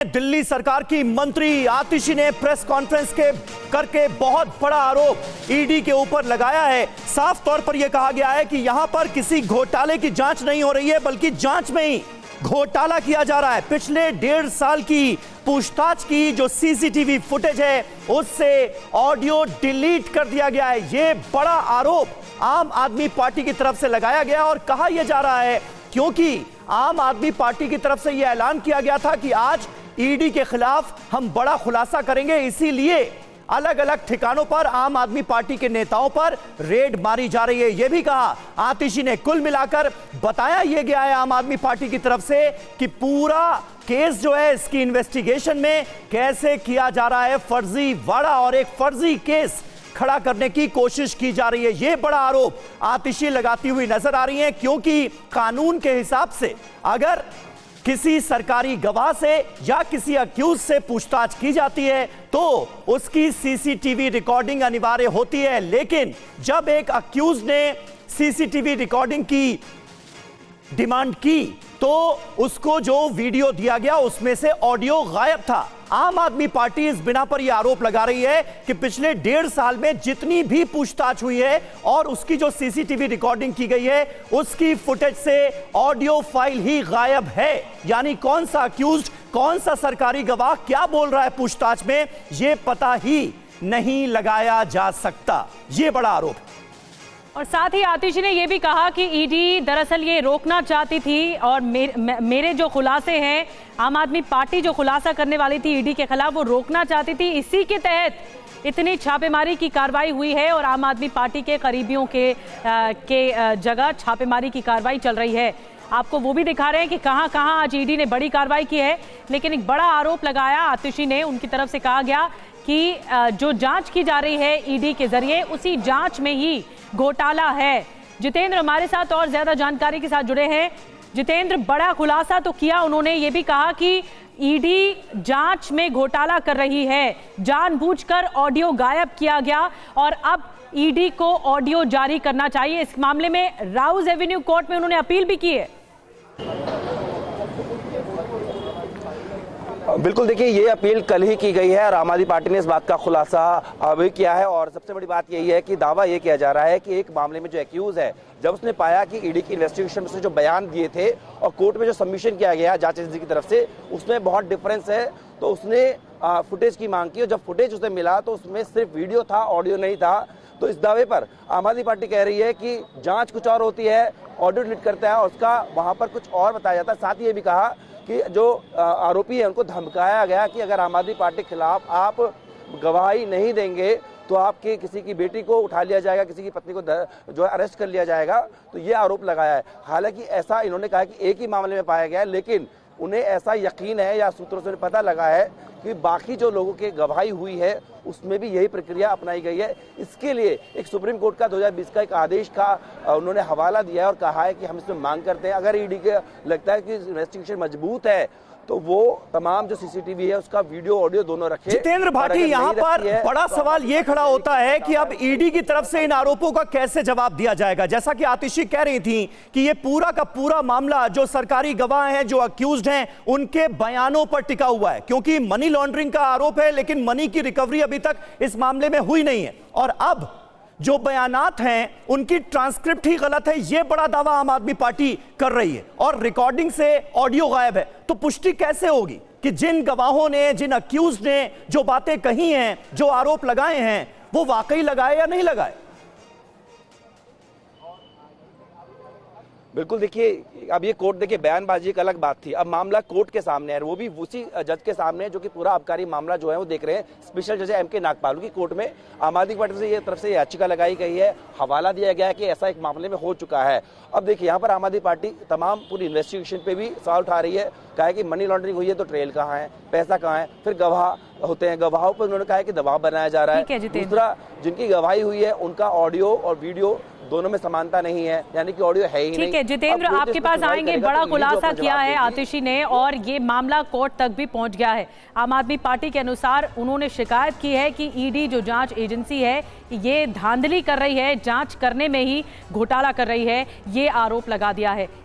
दिल्ली सरकार की मंत्री आतिशी ने प्रेस कॉन्फ्रेंस करके बहुत बड़ा आरोप ईडी के ऊपर लगाया है। साफ तौर पर यह कहा गया है कि यहां पर किसी घोटाले की जांच नहीं हो रही है, बल्कि जांच में ही घोटाला किया जा रहा है। पिछले 1.5 साल की पूछताछ की जो सीसीटीवी फुटेज है उससे ऑडियो डिलीट कर दिया गया है। यह बड़ा आरोप आम आदमी पार्टी की तरफ से लगाया गया और कहा यह जा रहा है क्योंकि आम आदमी पार्टी की तरफ से यह ऐलान किया गया था कि आज ईडी के खिलाफ हम बड़ा खुलासा करेंगे, इसीलिए अलग अलग ठिकानों पर आम आदमी पार्टी के नेताओं पर रेड मारी जा रही है। यह भी कहा आतिशी ने। कुल मिलाकर बताया यह गया है आम आदमी पार्टी की तरफ से कि पूरा केस जो है इसकी इन्वेस्टिगेशन में कैसे किया जा रहा है फर्जीवाड़ा और एक फर्जी केस खड़ा करने की कोशिश की जा रही है। यह बड़ा आरोप आतिशी लगाती हुई नजर आ रही है क्योंकि कानून के हिसाब से अगर किसी सरकारी गवाह से या किसी अक्यूज से पूछताछ की जाती है तो उसकी सीसीटीवी रिकॉर्डिंग अनिवार्य होती है, लेकिन जब एक अक्यूज ने सीसीटीवी रिकॉर्डिंग की डिमांड की तो उसको जो वीडियो दिया गया उसमें से ऑडियो गायब था। आम आदमी पार्टी इस बिना पर यह आरोप लगा रही है कि पिछले 1.5 साल में जितनी भी पूछताछ हुई है और उसकी जो सीसीटीवी रिकॉर्डिंग की गई है उसकी फुटेज से ऑडियो फाइल ही गायब है। यानी कौन सा अक्यूज्ड, कौन सा सरकारी गवाह क्या बोल रहा है पूछताछ में, यह पता ही नहीं लगाया जा सकता। यह बड़ा आरोप। और साथ ही आतिशी ने यह भी कहा कि ईडी दरअसल ये रोकना चाहती थी और मेरे जो खुलासे हैं, आम आदमी पार्टी जो खुलासा करने वाली थी ईडी के खिलाफ, वो रोकना चाहती थी। इसी के तहत इतनी छापेमारी की कार्रवाई हुई है और आम आदमी पार्टी के करीबियों के जगह छापेमारी की कार्रवाई चल रही है। आपको वो भी दिखा रहे हैं कि कहां कहां आज ईडी ने बड़ी कार्रवाई की है। लेकिन एक बड़ा आरोप लगाया आतिशी ने, उनकी तरफ से कहा गया कि जो जांच की जा रही है ईडी के जरिए उसी जांच में ही घोटाला है। जितेंद्र हमारे साथ और ज्यादा जानकारी के साथ जुड़े हैं। जितेंद्र, बड़ा खुलासा तो किया उन्होंने, ये भी कहा कि ईडी जांच में घोटाला कर रही है, जानबूझकर ऑडियो गायब किया गया और अब ईडी को ऑडियो जारी करना चाहिए। इस मामले में राउज एवेन्यू कोर्ट में उन्होंने अपील भी की है। बिल्कुल, देखिए ये अपील कल ही की गई है और आम आदमी पार्टी ने इस बात का खुलासा अभी किया है। और सबसे बड़ी बात यही है कि दावा ये किया जा रहा है कि एक मामले में जो एक्यूज है, जब उसने पाया कि ईडी की इन्वेस्टिगेशन में जो बयान दिए थे और कोर्ट में जो सबमिशन किया गया जांच एजेंसी की तरफ से उसमें बहुत डिफरेंस है, तो उसने फुटेज की मांग की और जब फुटेज उसे मिला तो उसमें सिर्फ वीडियो था, ऑडियो नहीं था। तो इस दावे पर आम आदमी पार्टी कह रही है कि जांच कुछ और होती है, ऑडियो डिलीट करता है और उसका वहां पर कुछ और बताया जाता है। साथ ही ये भी कहा कि जो आरोपी है उनको धमकाया गया कि अगर आम आदमी पार्टी के खिलाफ आप गवाही नहीं देंगे तो आपके किसी की बेटी को उठा लिया जाएगा, किसी की पत्नी को जो है अरेस्ट कर लिया जाएगा। तो ये आरोप लगाया है। हालांकि ऐसा इन्होंने कहा कि एक ही मामले में पाया गया है, लेकिन उन्हें ऐसा यकीन है या सूत्रों से पता लगा है कि बाकी जो लोगों की गवाही हुई है उसमें भी यही प्रक्रिया अपनाई गई है। इसके लिए एक सुप्रीम कोर्ट का 2020 का एक आदेश का उन्होंने हवाला दिया है और कहा है कि हम इसमें मांग करते हैं अगर ईडी के लगता है कि इन्वेस्टिगेशन मजबूत है तो वो तमाम जो सीसीटीवी है उसका वीडियो ऑडियो दोनों रखे। जितेंद्र भाटी, यहां पर बड़ा सवाल ये खड़ा होता है कि अब ईडी की तरफ से इन आरोपों का कैसे जवाब दिया जाएगा। जैसा कि आतिशी कह रही थी कि ये पूरा का पूरा मामला जो सरकारी गवाह हैं, जो अक्यूज्ड हैं, उनके बयानों पर टिका हुआ है क्योंकि मनी लॉन्ड्रिंग का आरोप है, लेकिन मनी की रिकवरी अभी तक इस मामले में हुई नहीं है और अब जो बयानात हैं उनकी ट्रांसक्रिप्ट ही गलत है। यह बड़ा दावा आम आदमी पार्टी कर रही है और रिकॉर्डिंग से ऑडियो गायब है। तो पुष्टि कैसे होगी कि जिन गवाहों ने, जिन अक्यूज ने जो बातें कही हैं, जो आरोप लगाए हैं, वो वाकई लगाए या नहीं लगाए? बिल्कुल, देखिए अब ये कोर्ट, देखिए बयानबाजी एक अलग बात थी, अब मामला कोर्ट के सामने है, वो भी उसी जज के सामने है जो कि पूरा आबकारी मामला जो है वो देख रहे हैं। स्पेशल जज एमके नागपाल की कोर्ट में आम आदमी पार्टी से ये तरफ से याचिका लगाई गई है, हवाला दिया गया है कि ऐसा एक मामले में हो चुका है। अब देखिए यहाँ पर आम आदमी पार्टी तमाम पूरी इन्वेस्टिगेशन पे भी सवाल उठा रही है। कहा है कि मनी लॉन्ड्रिंग हुई है तो ट्रेल कहाँ है, पैसा कहाँ है, फिर गवाह होते हैं, गवाहों पर उन्होंने कहा है कि दबाव बनाया जा रहा है। दूसरा, जिनकी गवाही हुई है उनका ऑडियो और वीडियो दोनों में समानता नहीं है, यानी कि ऑडियो है ही नहीं। ठीक है जितेंद्र, आपके पास आएंगे। बड़ा खुलासा किया है आतिशी ने और ये मामला कोर्ट तक भी पहुंच गया है। आम आदमी पार्टी के अनुसार उन्होंने शिकायत की है कि ईडी जो जांच एजेंसी है ये धांधली कर रही है, जांच करने में ही घोटाला कर रही है, ये आरोप लगा दिया है।